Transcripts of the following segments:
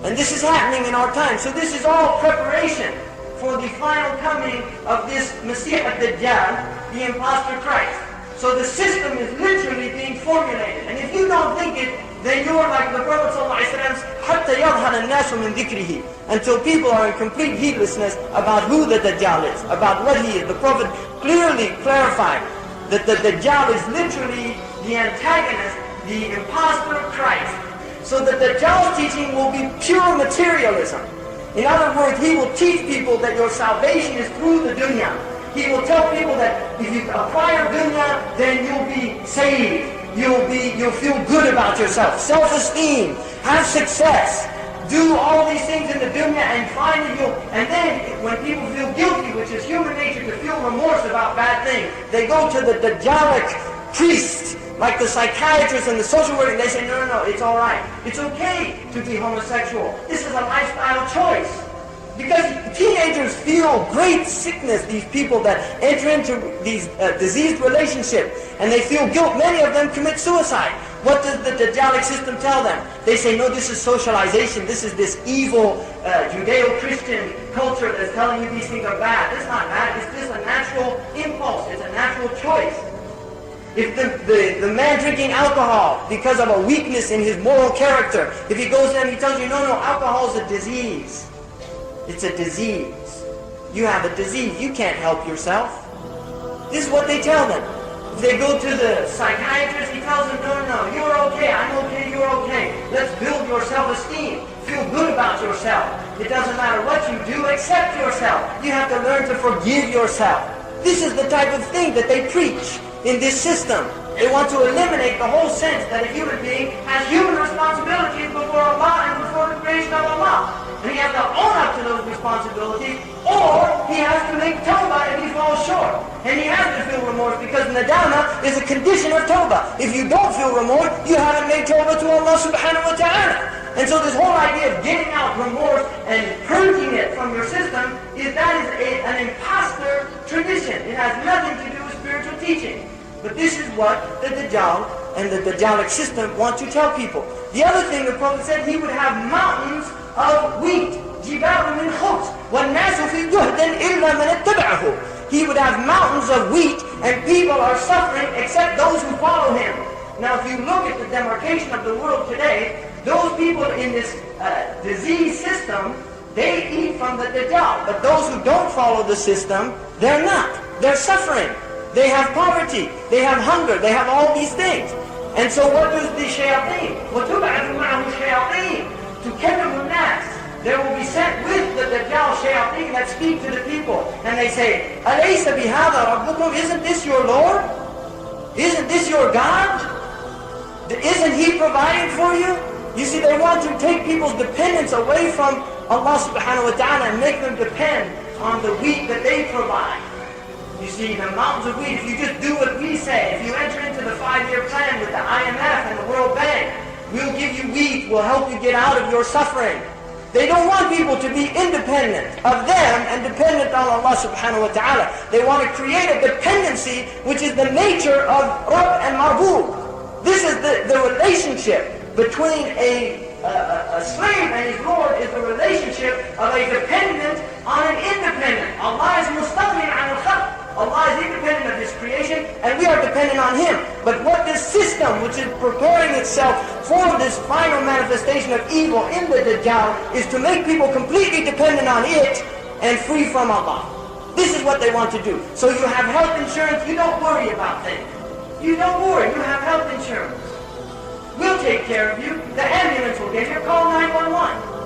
And this is happening in our time. So this is all preparation for the final coming of this Masih ad-Dajjal, the impostor Christ. So the system is literally being formulated. And if you don't think it, then you are like the Prophet ﷺ, حَتَّى يَظْهَرَ النَّاسُ مِنْ ذِكْرِهِ, until people are in complete heedlessness about who the Dajjal is, about what he is. The Prophet clearly clarified that the Dajjal is literally the antagonist, the impostor Christ. So the Dajjal's teaching will be pure materialism. In other words, he will teach people that your salvation is through the dunya. He will tell people that if you acquire dunya, then you'll be saved. You'll feel good about yourself. Self-esteem, have success, do all these things in the dunya, and finally and then when people feel guilty, which is human nature to feel remorse about bad things, they go to the Dajjalic priest, like the psychiatrist and the social worker, and they say, no, it's all right. It's okay to be homosexual. This is a lifestyle choice. Because teenagers feel great sickness, these people that enter into these diseased relationships, and they feel guilt. Many of them commit suicide. What does the Dajjalic system tell them? They say, no, this is socialization. This is this evil Judeo-Christian culture that's telling you these things are bad. It's not bad. It's just a natural impulse. It's a natural choice. If the man drinking alcohol because of a weakness in his moral character, if he goes in and he tells you, no, alcohol is a disease. It's a disease. You have a disease. You can't help yourself. This is what they tell them. If they go to the psychiatrist, he tells them, no, you're okay, I'm okay, you're okay. Let's build your self-esteem. Feel good about yourself. It doesn't matter what you do, accept yourself. You have to learn to forgive yourself. This is the type of thing that they preach in this system. They want to eliminate the whole sense that a human being has human responsibilities before Allah and before the creation of Allah. And he has to own up to those responsibilities, or he has to make tawbah if he falls short. And he has to feel remorse, because nadama is a condition of tawbah. If you don't feel remorse, you haven't made tawbah to Allah subhanahu wa ta'ala. And so this whole idea of getting out remorse and purging it from your system, that is an imposter tradition. It has nothing to do with spiritual teaching. But this is what the Dajjal and the Dajjalic system want to tell people. The other thing the Prophet said, he would have mountains of wheat, جِبَالٌ مِنْ خُبْزٍ وَالنَّاسُ فِي جُهْدٍ إِلَّا مَنِ اتَّبَعَهُ. He would have mountains of wheat, and people are suffering except those who follow him. Now if you look at the demarcation of the world today, those people in this disease system, they eat from the Dajjal. But those who don't follow the system, they're not. They're suffering. They have poverty. They have hunger. They have all these things. And so what does the shayateen? وَتُبْعَثُ مَعَهُ الشَّيَاطِينَ تُكَلِّمُ النَّاسِ. There will be sent with the Dajjal shayateen that speak to the people. And they say, أَلَيْسَ بِهَذَا رَبُّكُمْ? Isn't this your Lord? Isn't this your God? Isn't He providing for you? You see, they want to take people's dependence away from Allah subhanahu wa ta'ala and make them depend on the wheat that they provide. You see, the mountains of wheat, if you just do what we say, if you enter into the 5-year plan with the IMF and the World Bank, we'll give you wheat, we'll help you get out of your suffering. They don't want people to be independent of them and dependent on Allah subhanahu wa ta'ala. They want to create a dependency which is the nature of Rabb and Marbub. This is the relationship between a slave and his Lord, is the relationship of a dependent on an independent. Allah is mustaghnin an al-khalq. Allah is independent of His creation, and we are dependent on Him. But what this system, which is preparing itself for this final manifestation of evil in the Dajjal, is to make people completely dependent on it and free from Allah. This is what they want to do. So you have health insurance, you don't worry about things. You don't worry, you have health insurance. We'll take care of you. The ambulance will get here. Call 911.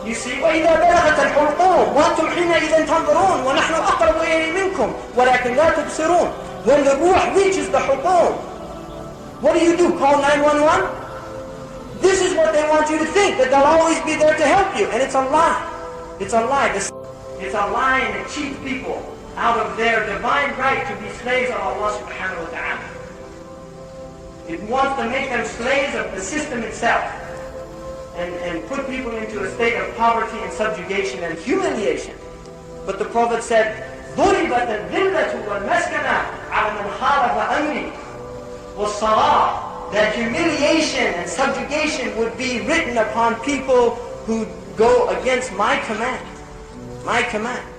You see, وَإِذَا بَلَغَتَ الْحُلْقُومُ وَأَنْتُمْ حِينَئِذٍ تَنْظُرُونَ وَنَحْنُ أَقْرَبُ إِلَيْهِ مِنْكُمْ وَلَكِنْ لَا تُبْصِرُونَ. When the ruh reaches the hulqum, what do? Call 911? This is what they want you to think, that they'll always be there to help you. And it's a lie. It's a lie. It's a lie, and it cheats people out of their divine right to be slaves of Allah subhanahu wa ta'ala. It wants to make them slaves of the system itself. And put people into a state of poverty and subjugation and humiliation. But the Prophet said, ضُرِبَتَ الذِّلَّةُ وَالْمَسْكَنَةُ عَلَى مَنْ خَالَفَ أَمْرِي وَالصَّلَاةُ. That humiliation and subjugation would be written upon people who go against my command. My command.